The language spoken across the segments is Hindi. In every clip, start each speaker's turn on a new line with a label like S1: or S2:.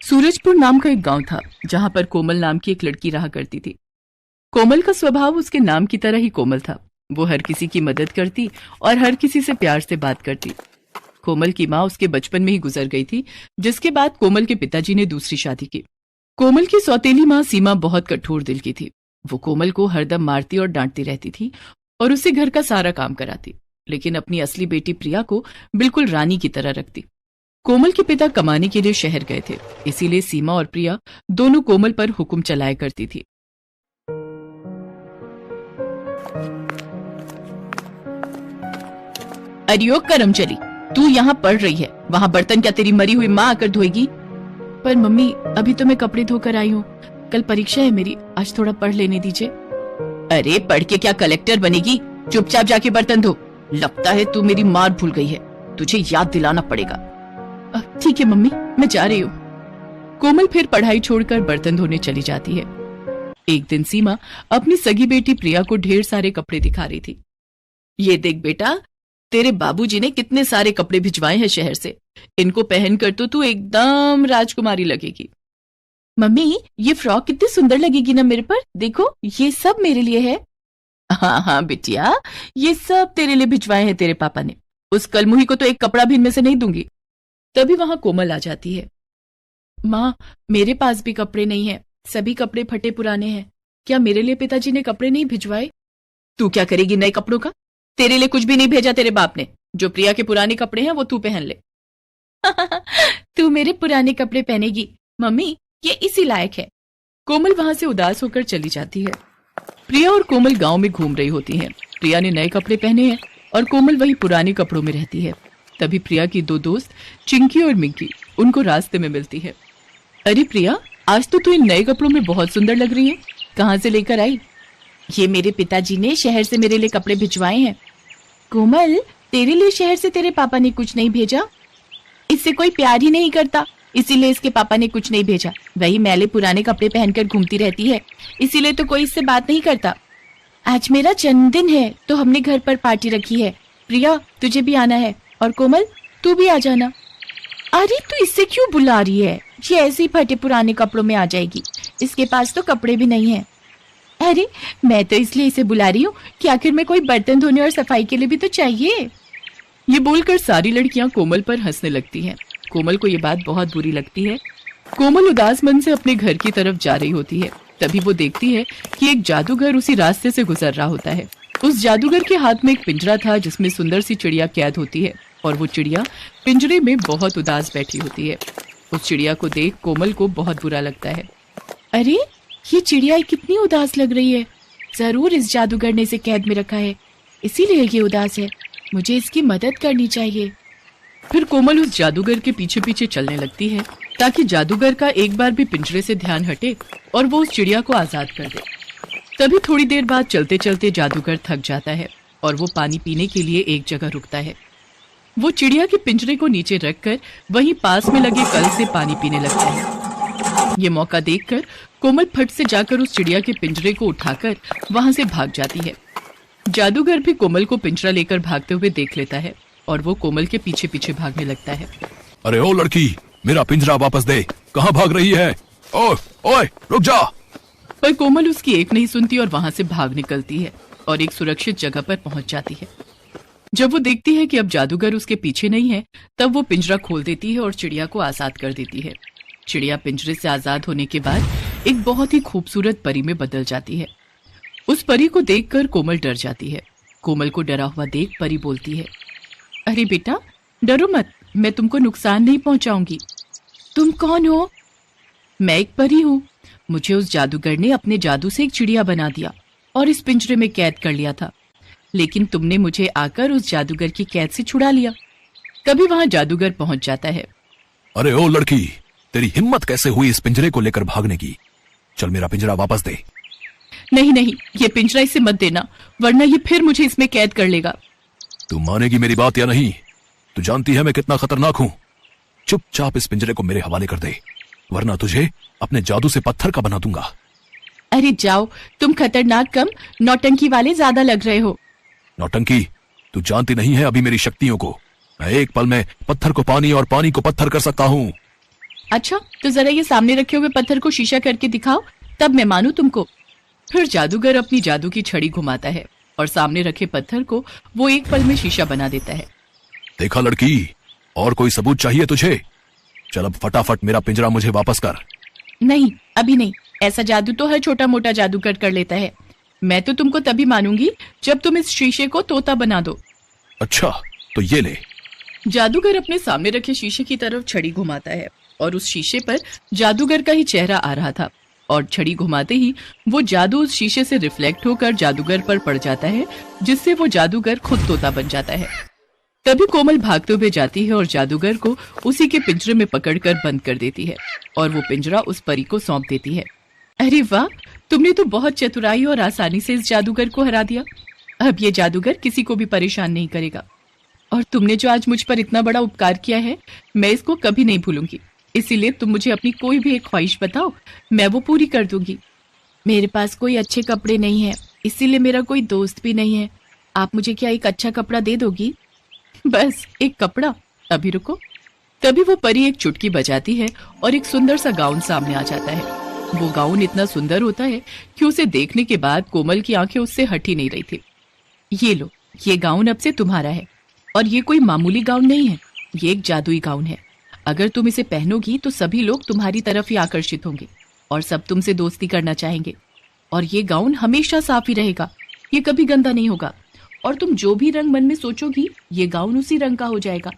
S1: सूरजपुर नाम का एक गांव था जहां पर कोमल नाम की एक लड़की रहा करती थी। कोमल का स्वभाव उसके नाम की तरह ही कोमल था। वो हर किसी की मदद करती और हर किसी से प्यार से बात करती। कोमल की माँ उसके बचपन में ही गुजर गई थी, जिसके बाद कोमल के पिताजी ने दूसरी शादी की। कोमल की सौतेली माँ सीमा बहुत कठोर दिल की थी। वो कोमल को हरदम मारती और डांटती रहती थी और उससे घर का सारा काम कराती, लेकिन अपनी असली बेटी प्रिया को बिल्कुल रानी की तरह रखती। कोमल के पिता कमाने के लिए शहर गए थे, इसीलिए सीमा और प्रिया दोनों कोमल पर हुक्म चलाया करती थी। अरियो करम चली, तू यहाँ पढ़ रही है, वहाँ बर्तन क्या तेरी मरी हुई माँ आकर धोएगी? पर मम्मी, अभी तो मैं कपड़े धोकर आई हूँ, कल परीक्षा है मेरी, आज थोड़ा पढ़ लेने दीजिए। अरे पढ़ के क्या कलेक्टर बनेगी? चुपचाप जाके बर्तन धो। लगता है तू मेरी मार भूल गई है, तुझे याद दिलाना पड़ेगा। ठीक है मम्मी, मैं जा रही हूँ। कोमल फिर पढ़ाई छोड़कर बर्तन धोने चली जाती है। एक दिन सीमा अपनी सगी बेटी प्रिया को ढेर सारे कपड़े दिखा रही थी। ये देख बेटा, तेरे बाबूजी ने कितने सारे कपड़े भिजवाए हैं शहर से, इनको पहनकर तो तू एकदम राजकुमारी लगेगी। मम्मी, ये फ्रॉक कितनी सुंदर लगेगी ना मेरे पर, देखो ये सब मेरे लिए है। हाँ हाँ बिटिया, ये सब तेरे लिए भिजवाए हैं तेरे पापा ने। उस कलमुही को तो एक कपड़ा भी इनमें से नहीं दूंगी। तभी वहां कोमल आ जाती है। माँ, मेरे पास भी कपड़े नहीं है, सभी कपड़े फटे पुराने हैं। क्या मेरे लिए पिताजी ने कपड़े नहीं भिजवाए? तू क्या करेगी नए कपड़ों का? तेरे लिए कुछ भी नहीं भेजा तेरे बाप ने। जो प्रिया के पुराने कपड़े हैं वो तू पहन ले। तू मेरे पुराने कपड़े पहनेगी? मम्मी, ये इसी लायक है। कोमल वहां से उदास होकर चली जाती है। प्रिया और कोमल गांव में घूम रही होती हैं। प्रिया ने नए कपड़े पहने हैं और कोमल वही पुराने कपड़ों में रहती है। तभी प्रिया की दो दोस्त चिंकी और मिंकी उनको रास्ते में मिलती है। अरे प्रिया, आज तो तू इन नए कपड़ों में बहुत सुंदर लग रही है, कहाँ से लेकर आई? ये मेरे पिताजी ने शहर से मेरे लिए कपड़े भिजवाए हैं। कोमल, तेरे लिए शहर से तेरे पापा ने कुछ नहीं भेजा? इससे कोई प्यार ही नहीं करता, इसीलिए इसके पापा ने कुछ नहीं भेजा। वही मैले पुराने कपड़े पहनकर घूमती रहती है, इसीलिए तो कोई इससे बात नहीं करता। आज मेरा जन्मदिन है तो हमने घर पर पार्टी रखी है। प्रिया, तुझे भी आना है, और कोमल तू भी आ जाना। अरे तू इससे क्यों बुला रही है? ये ऐसे ही फटे पुराने कपड़ों में आ जाएगी, इसके पास तो कपड़े भी नहीं है। अरे मैं तो इसलिए इसे बुला रही हूँ कि आखिर में कोई बर्तन धोने और सफाई के लिए भी तो चाहिए। ये बोलकर सारी लड़कियां कोमल पर हंसने लगती हैं। कोमल को ये बात बहुत बुरी लगती है। कोमल उदास मन से अपने घर की तरफ जा रही होती है। तभी वो देखती है कि एक जादूगर उसी रास्ते से गुजर रहा होता है। उस जादूगर के हाथ में एक पिंजरा था जिसमें सुंदर सी चिड़िया कैद होती है, और वो चिड़िया पिंजरे में बहुत उदास बैठी होती है। उस चिड़िया को देख कोमल को बहुत बुरा लगता है। अरे ये चिड़िया कितनी उदास लग रही है, जरूर इस जादूगर ने इसे कैद में रखा है, इसीलिए ये उदास है। मुझे इसकी मदद करनी चाहिए। फिर कोमल उस जादूगर के पीछे पीछे चलने लगती है ताकि जादूगर का एक बार भी पिंजरे से ध्यान हटे और वो उस चिड़िया को आजाद कर दे। तभी थोड़ी देर बाद चलते चलते जादूगर थक जाता है और वो पानी पीने के लिए एक जगह रुकता है। वो चिड़िया के पिंजरे को नीचे रखकर वहीं पास में लगे कल से पानी पीने लगता है। ये मौका देखकर कोमल फट से जाकर उस चिड़िया के पिंजरे को उठाकर वहां से भाग जाती है। जादूगर भी कोमल को पिंजरा लेकर भागते हुए देख लेता है और वो कोमल के पीछे पीछे भागने लगता है।
S2: अरे ओ लड़की, मेरा पिंजरा वापस दे, कहाँ भाग रही है? ओए ओए रुक जा।
S1: पर कोमल उसकी एक नहीं सुनती और वहां से भाग निकलती है और एक सुरक्षित जगह पर पहुंच जाती है। जब वो देखती है कि अब जादूगर उसके पीछे नहीं है, तब वो पिंजरा खोल देती है और चिड़िया को आजाद कर देती है। चिड़िया पिंजरे से आजाद होने के बाद एक बहुत ही खूबसूरत परी में बदल जाती है। उस परी को देखकर कोमल डर जाती है। कोमल को डरा हुआ देख परी बोलती है, अरे बेटा डरो मत, मैं तुमको नुकसान नहीं पहुंचाऊंगी। तुम कौन हो? मैं एक परी हूँ। मुझे उस जादूगर ने अपने जादू से एक चिड़िया बना दिया और इस पिंजरे में कैद कर लिया था, लेकिन तुमने मुझे आकर उस जादूगर की कैद से छुड़ा लिया। तभी वहां जादूगर पहुंच जाता है।
S2: अरे ओ लड़की, तेरी हिम्मत कैसे हुई इस पिंजरे को लेकर भागने की? चल मेरा पिंजरा वापस दे।
S1: नहीं नहीं, ये पिंजरा इसे मत देना, वरना ये फिर मुझे इसमें कैद कर लेगा।
S2: तू मानेगी मेरी बात या नहीं? तू जानती है मैं कितना खतरनाक हूँ। चुपचाप इस पिंजरे को मेरे हवाले कर दे, वरना तुझे अपने जादू से पत्थर का बना दूंगा।
S1: अरे जाओ, तुम खतरनाक कम, नौटंकी वाले ज्यादा लग रहे हो।
S2: नौटंकी? तू जानती नहीं है अभी मेरी शक्तियों को। मैं एक पल में पत्थर को पानी और पानी को पत्थर कर सकता हूँ।
S1: अच्छा तो जरा ये सामने रखे हुए पत्थर को शीशा करके दिखाओ, तब मैं मानू तुमको। फिर जादूगर अपनी जादू की छड़ी घुमाता है और सामने रखे पत्थर को वो एक पल में शीशा बना देता है।
S2: देखा लड़की, और कोई सबूत चाहिए तुझे? चल अब फटाफट मेरा पिंजरा मुझे वापस कर।
S1: नहीं, अभी नहीं। ऐसा जादू तो हर छोटा मोटा जादूगर कर लेता है। मैं तो तुमको तभी मानूंगी जब तुम इस शीशे को तोता बना दो।
S2: अच्छा तो ये ले।
S1: जादूगर अपने सामने रखे शीशे की तरफ छड़ी घुमाता है और उस शीशे पर जादूगर का ही चेहरा आ रहा था और छड़ी घुमाते ही वो जादू उस शीशे से रिफ्लेक्ट होकर जादूगर पर पड़ जाता है, जिससे वो जादूगर खुद तोता बन जाता है। तभी कोमल भागते हुए जाती है और जादूगर को उसी के पिंजरे में पकड़कर बंद कर देती है और वो पिंजरा उस परी को सौंप देती है। अरे वाह, तुमने तो बहुत चतुराई और आसानी से इस जादूगर को हरा दिया। अब ये जादूगर किसी को भी परेशान नहीं करेगा। और तुमने जो आज मुझ पर इतना बड़ा उपकार किया है, मैं इसको कभी नहीं भूलूंगी। इसीलिए तुम मुझे अपनी कोई भी एक ख्वाहिश बताओ, मैं वो पूरी कर दूंगी। मेरे पास कोई अच्छे कपड़े नहीं है, इसीलिए मेरा कोई दोस्त भी नहीं है। आप मुझे क्या एक अच्छा कपड़ा दे दोगी? बस एक कपड़ा? अभी रुको। तभी वो परी एक चुटकी बजाती है और एक सुंदर सा गाउन सामने आ जाता है। वो गाउन इतना सुंदर होता है कि उसे देखने के बाद कोमल की आंखें उससे हट ही नहीं रही थी। ये लो, ये गाउन अब से तुम्हारा है। और ये कोई मामूली गाउन नहीं है, ये एक जादुई गाउन है। अगर तुम इसे पहनोगी तो सभी लोग तुम्हारी तरफ ही आकर्षित होंगे और सब तुमसे दोस्ती करना चाहेंगे। और ये गाउन हमेशा साफ ही रहेगा, ये कभी गंदा नहीं होगा। और तुम जो भी रंग मन में सोचोगी, ये गाउन उसी रंग का हो जाएगा।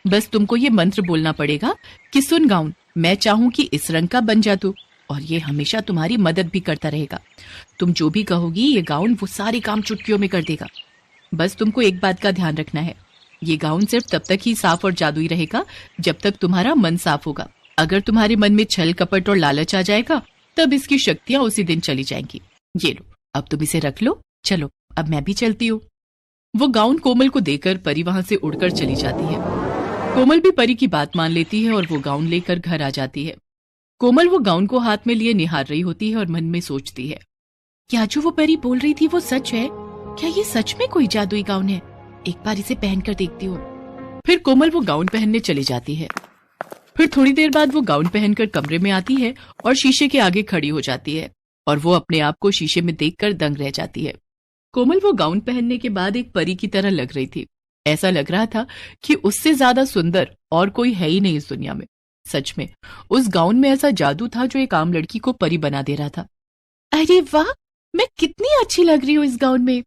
S1: बस तुमको ये मंत्र बोलना पड़ेगा कि सुन गाउन, मैं चाहूं कि इस रंग का बन जा तू, और ये हमेशा तुम्हारी मदद भी करता रहेगा। तुम जो भी कहोगी, ये गाउन वो सारे काम चुटकियों में कर देगा। बस तुमको एक बात का ध्यान रखना है, ये गाउन सिर्फ तब तक ही साफ और जादुई रहेगा जब तक तुम्हारा मन साफ होगा। अगर तुम्हारे मन में छल कपट और लालच आ जाएगा, तब इसकी शक्तियां उसी दिन चली जाएंगी। ये लो, अब तुम इसे रख लो। चलो अब मैं भी चलती हूँ। वो गाउन कोमल को देकर परी वहां से उड़कर चली जाती है। कोमल भी परी की बात मान लेती है और वो गाउन लेकर घर आ जाती है। कोमल वो गाउन को हाथ में लिए निहार रही होती है और मन में सोचती है, क्या जो वो परी बोल रही थी वो सच है? क्या ये सच में कोई जादुई गाउन है? एक बार इसे पहनकर देखती हूँ। फिर कोमल वो गाउन पहनने चली जाती है। फिर थोड़ी देर बाद वो गाउन पहनकर कमरे में आती है और शीशे के आगे खड़ी हो जाती है और वो अपने आप को शीशे में देखकर दंग रह जाती है। कोमल वो गाउन पहनने के बाद एक परी की तरह लग रही थी। ऐसा लग रहा था कि उससे ज्यादा सुंदर और कोई है ही नहीं इस दुनिया में। सच में उस गाउन में ऐसा जादू था जो एक आम लड़की को परी बना दे रहा था। अरे वाह, मैं कितनी अच्छी लग रही हूँ इस गाउन में।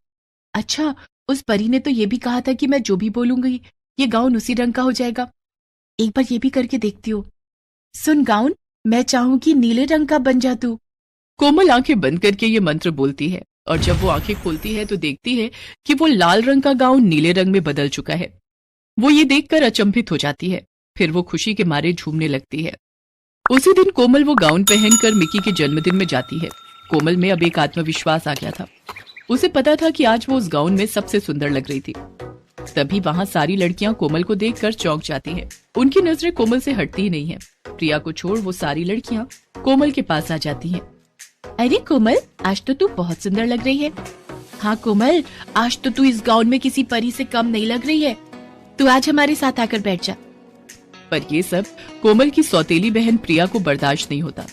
S1: अच्छा, उस परी ने तो ये भी कहा था कि मैं जो भी बोलूंगी ये गाउन उसी रंग का हो जाएगा। एक बार ये भी करके देखती हूँ। सुन गाउन, मैं चाहूं कि नीले रंग का बन जा तू। कोमल आंखें बंद करके ये मंत्र बोलती है और जब वो आंखें खोलती है तो देखती है कि वो लाल रंग का गाउन नीले रंग में बदल चुका है। वो ये देखकर अचंभित हो जाती है। फिर वो खुशी के मारे झूमने लगती है। उसी दिन कोमल वो गाउन पहनकर मिकी के जन्मदिन में जाती है। कोमल में अब एक आत्मविश्वास आ गया था। उसे पता था कि आज वो उस गाउन में सबसे सुंदर लग रही थी। तभी वहां सारी लड़कियां कोमल को देखकर चौंक जाती हैं। उनकी नजरें कोमल से हटती ही नहीं है। प्रिया को छोड़ वो सारी लड़कियां कोमल के पास आ जाती हैं। अरे कोमल, आज तो तू बहुत सुंदर लग रही है। हाँ कोमल, आज तो तू इस गाउन में किसी परी से कम नहीं लग रही है। तू आज हमारे साथ आकर बैठ जा। पर ये सब कोमल की सौतेली बहन प्रिया को बर्दाश्त नहीं होता।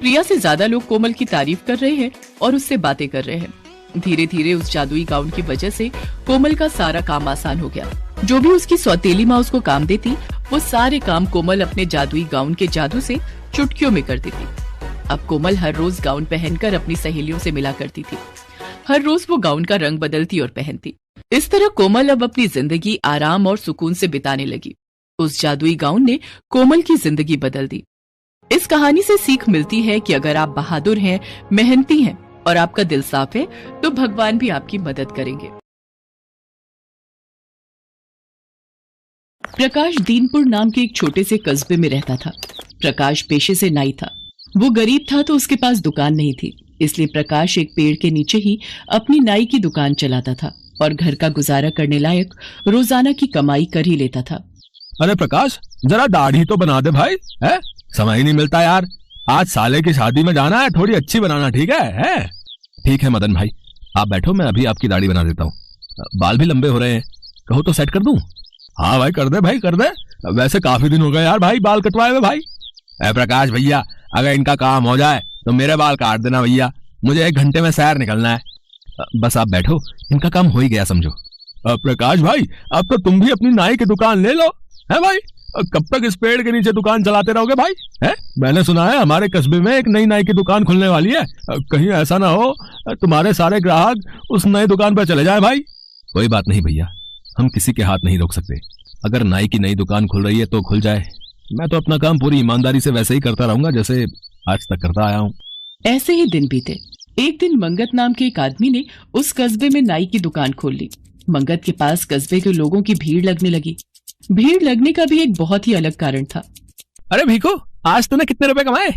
S1: प्रिया से ज्यादा लोग कोमल की तारीफ कर रहे हैं और उससे बातें कर रहे हैं। धीरे धीरे उस जादुई गाउन की वजह से कोमल का सारा काम आसान हो गया। जो भी उसकी सौतेली माँ उसको काम देती, वो सारे काम कोमल अपने जादुई गाउन के जादू से चुटकियों में कर देती। अब कोमल हर रोज गाउन पहनकर अपनी सहेलियों से मिला करती थी। हर रोज वो गाउन का रंग बदलती और पहनती। इस तरह कोमल अब अपनी जिंदगी आराम और सुकून से बिताने लगी। उस जादुई गाउन ने कोमल की जिंदगी बदल दी। इस कहानी से सीख मिलती है कि अगर आप बहादुर हैं, मेहनती हैं और आपका दिल साफ है, तो भगवान भी आपकी मदद करेंगे। प्रकाश दीनपुर नाम के एक छोटे से कस्बे में रहता था। प्रकाश पेशे से नाई था। वो गरीब था तो उसके पास दुकान नहीं थी, इसलिए प्रकाश एक पेड़ के नीचे ही अपनी नाई की दुकान चलाता था और घर का गुजारा करने लायक रोजाना की कमाई कर ही लेता था।
S3: अरे प्रकाश, जरा दाढ़ी तो बना दे भाई, है? समय ही नहीं मिलता यार। आज साले की शादी में जाना है, थोड़ी अच्छी बनाना, ठीक है? ठीक है मदन भाई, आप बैठो, मैं अभी आपकी दाढ़ी बना देता हूँ। बाल भी लंबे हो रहे हैं, कहो तो सेट कर दूं? हाँ भाई कर दे भाई, कर दे। वैसे काफी दिन हो गए यार भाई बाल कटवाए हुए भाई। प्रकाश भैया, अगर इनका काम हो जाए तो मेरे बाल काट देना भैया, मुझे 1 घंटे में शहर निकलना है। बस आप बैठो, इनका काम हो ही गया समझो। प्रकाश भाई, अब तो तुम भी अपनी नाई की दुकान ले लो, है भाई? कब तक इस पेड़ के नीचे दुकान चलाते रहोगे भाई? है, मैंने सुना है हमारे कस्बे में एक नई नाई की दुकान खुलने वाली है, कहीं ऐसा ना हो तुम्हारे सारे ग्राहक उस नई दुकान पर चले जाए भाई। कोई बात नहीं भैया, हम किसी के हाथ नहीं रोक सकते। अगर नाई की नई दुकान खुल रही है तो खुल जाए, मैं तो अपना काम पूरी ईमानदारी से वैसे ही करता रहूंगा जैसे आज तक करता आया हूँ।
S1: ऐसे ही दिन बीते। एक दिन मंगत नाम के एक आदमी ने उस कस्बे में नाई की दुकान खोल ली। मंगत के पास कस्बे के लोगों की भीड़ लगने लगी। भीड़ लगने का भी एक बहुत ही अलग कारण था।
S3: अरे भीखू, आज तूने कितने रुपए कमाए?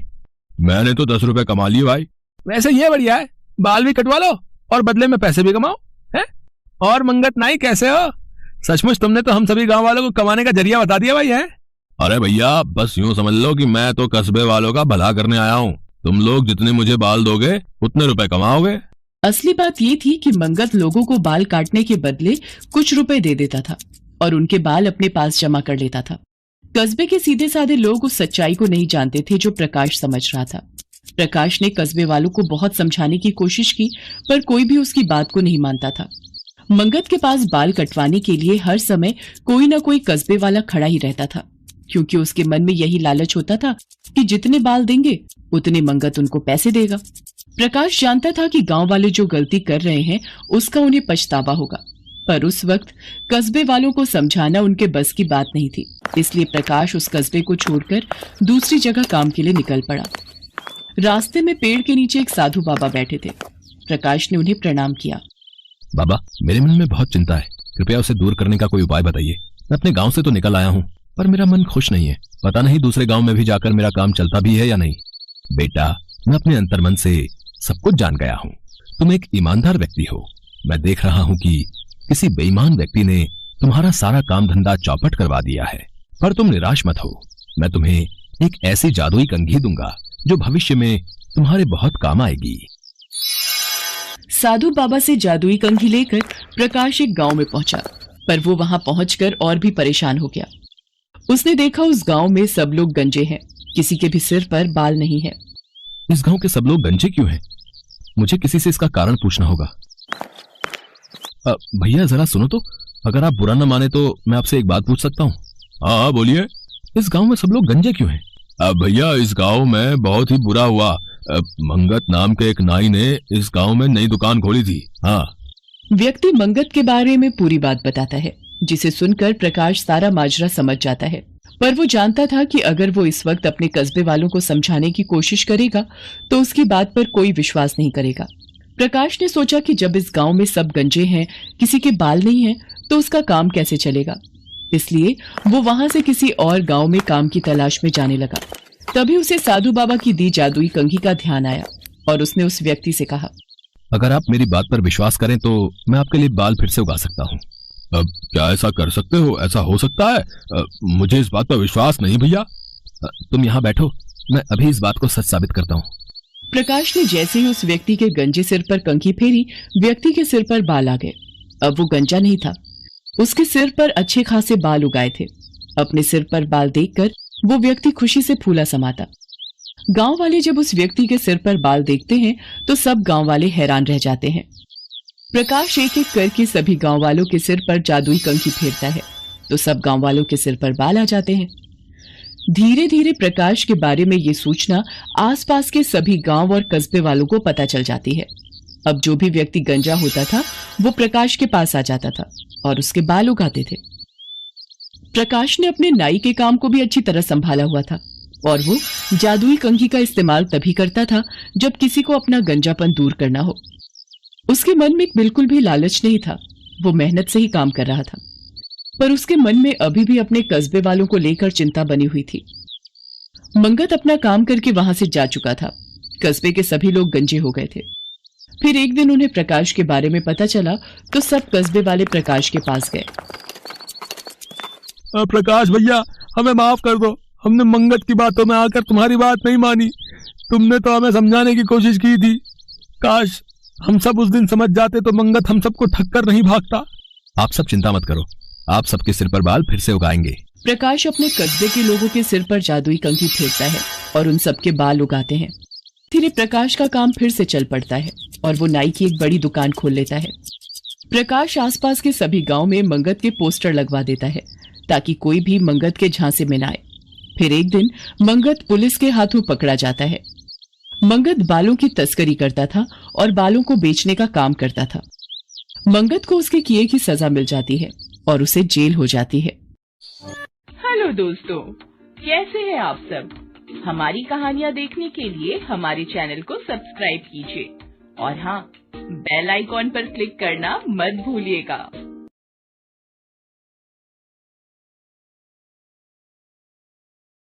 S3: मैंने तो 10 रुपए कमा लिए भाई। वैसे ये बढ़िया है, बाल भी कटवा लो और बदले में पैसे भी कमाओ, है? और मंगत नाई कैसे हो? सचमुच तुमने तो हम सभी गांव वालों को कमाने का जरिया बता दिया भाई, है? अरे भैया, बस यूं समझ लो कि मैं तो कस्बे वालों का भला करने आया हूँ। तुम लोग जितने मुझे बाल दोगे उतने रुपए कमाओगे।
S1: असली बात ये थी कि मंगत लोगों को बाल काटने के बदले कुछ रुपए दे देता था और उनके बाल अपने पास जमा कर लेता था। कस्बे के सीधे साधे लोग उस सच्चाई को नहीं जानते थे जो प्रकाश समझ रहा था। प्रकाश ने कस्बे वालों को बहुत समझाने की कोशिश की, पर कोई भी उसकी बात को नहीं मानता था। मंगत के पास बाल कटवाने के लिए हर समय कोई ना कोई कस्बे वाला खड़ा ही रहता था, क्योंकि उसके मन में यही लालच होता था कि जितने बाल देंगे उतने मंगत उनको पैसे देगा। प्रकाश जानता था कि गांव वाले जो गलती कर रहे हैं उसका उन्हें पछतावा होगा, पर उस वक्त कस्बे वालों को समझाना उनके बस की बात नहीं थी। इसलिए प्रकाश उस कस्बे को छोड़कर दूसरी जगह काम के लिए निकल पड़ा। रास्ते में पेड़ के नीचे एक साधु बाबा बैठे थे। प्रकाश ने उन्हें प्रणाम किया।
S3: बाबा, मेरे मन में बहुत चिंता है, कृपया उसे दूर करने का कोई उपाय बताइए। मैं अपने गांव से तो निकल आया हूँ, पर मेरा मन खुश नहीं है। पता नहीं दूसरे गांव में भी जाकर मेरा काम चलता भी है या नहीं। बेटा, मैं अपने अंतर्मन से सब कुछ जान गया हूँ। तुम एक ईमानदार व्यक्ति हो। मैं देख रहा हूँ कि किसी बेईमान व्यक्ति ने तुम्हारा सारा काम धंधा चौपट करवा दिया है, पर तुम निराश मत हो। मैं तुम्हें एक ऐसी जादुई कंघी दूंगा जो भविष्य में तुम्हारे बहुत काम आएगी।
S1: साधु बाबा से जादुई कंघी लेकर प्रकाश एक गांव में पहुंचा, पर वो वहां पहुंचकर और भी परेशान हो गया। उसने देखा उस गांव में सब लोग गंजे हैं, किसी के भी सिर पर बाल नहीं है।
S3: इस गांव के सब लोग गंजे क्यों हैं? मुझे किसी से इसका कारण पूछना होगा। भैया जरा सुनो तो, अगर आप बुरा न माने तो मैं आपसे एक बात पूछ सकता हूँ? हाँ बोलिए। इस गांव में सब लोग गंजे क्यों हैं? भैया, इस गांव में बहुत ही बुरा हुआ। मंगत नाम के एक नाई ने इस गांव में नई दुकान खोली थी। हाँ।
S1: व्यक्ति मंगत के बारे में पूरी बात बताता है, जिसे सुनकर प्रकाश सारा माजरा समझ जाता है। पर वो जानता था कि अगर वो इस वक्त अपने कस्बे वालों को समझाने की कोशिश करेगा तो उसकी बात पर कोई विश्वास नहीं करेगा। प्रकाश ने सोचा कि जब इस गांव में सब गंजे हैं, किसी के बाल नहीं हैं, तो उसका काम कैसे चलेगा। इसलिए वो वहां से किसी और गांव में काम की तलाश में जाने लगा। तभी उसे साधु बाबा की दी जादुई कंघी का ध्यान आया और उसने उस व्यक्ति से कहा,
S3: अगर आप मेरी बात पर विश्वास करें तो मैं आपके लिए बाल फिर से उगा सकता हूँ। अब क्या ऐसा कर सकते हो? ऐसा हो सकता है? मुझे इस बात पर विश्वास नहीं भैया। तुम यहाँ बैठो, मैं अभी इस बात को सच साबित करता हूँ।
S1: प्रकाश ने जैसे ही उस व्यक्ति के गंजे सिर पर कंघी फेरी, व्यक्ति के सिर पर बाल आ गए। अब वो गंजा नहीं था, उसके सिर पर अच्छे खासे बाल उगाए थे। अपने सिर पर बाल देखकर वो व्यक्ति खुशी से फूला समाता। गांव वाले जब उस व्यक्ति के सिर पर बाल देखते हैं तो सब गांव वाले हैरान रह जाते हैं। प्रकाश एक एक करके सभी गांव वालों के सिर पर जादुई कंघी फेरता है तो सब गांव वालों के सिर पर बाल आ जाते हैं। धीरे धीरे प्रकाश के बारे में ये सूचना आसपास के सभी गांव और कस्बे वालों को पता चल जाती है। अब जो भी व्यक्ति गंजा होता था वो प्रकाश के पास आ जाता था और उसके बाल उगाते थे। प्रकाश ने अपने नाई के काम को भी अच्छी तरह संभाला हुआ था और वो जादुई कंघी का इस्तेमाल तभी करता था जब किसी को अपना गंजापन दूर करना हो। उसके मन में बिल्कुल भी लालच नहीं था, वो मेहनत से ही काम कर रहा था, पर उसके मन में अभी भी अपने कस्बे वालों को लेकर चिंता बनी हुई थी। मंगत अपना काम करके वहां से जा चुका था। कस्बे के सभी लोग गंजे हो गए थे। फिर एक दिन उन्हें प्रकाश के बारे में पता चला तो सब कस्बे वाले प्रकाश के पास गए।
S3: प्रकाश भैया, हमें माफ कर दो, हमने मंगत की बातों में आकर तुम्हारी बात नहीं मानी। तुमने तो हमें समझाने की कोशिश की थी। काश हम सब उस दिन समझ जाते तो मंगत हम सबको ठक्कर नहीं भागता। आप सब चिंता मत करो, आप सबके सिर पर बाल फिर से उगाएंगे।
S1: प्रकाश अपने कस्बे के लोगों के सिर पर जादुई कंघी फेरता है और उन सबके बाल उगाते हैं। धीरे प्रकाश का काम फिर से चल पड़ता है और वो नाई की एक बड़ी दुकान खोल लेता है। प्रकाश आसपास के सभी गांव में मंगत के पोस्टर लगवा देता है ताकि कोई भी मंगत के झांसे में न आए। फिर एक दिन मंगत पुलिस के हाथों पकड़ा जाता है। मंगत बालों की तस्करी करता था और बालों को बेचने का काम करता था। मंगत को उसके किए की सजा मिल जाती है और उसे जेल हो जाती है।
S4: हेलो दोस्तों, कैसे हैं आप सब? हमारी कहानियाँ देखने के लिए हमारे चैनल को सब्सक्राइब कीजिए और हाँ, बेल आइकॉन पर क्लिक करना मत भूलिएगा।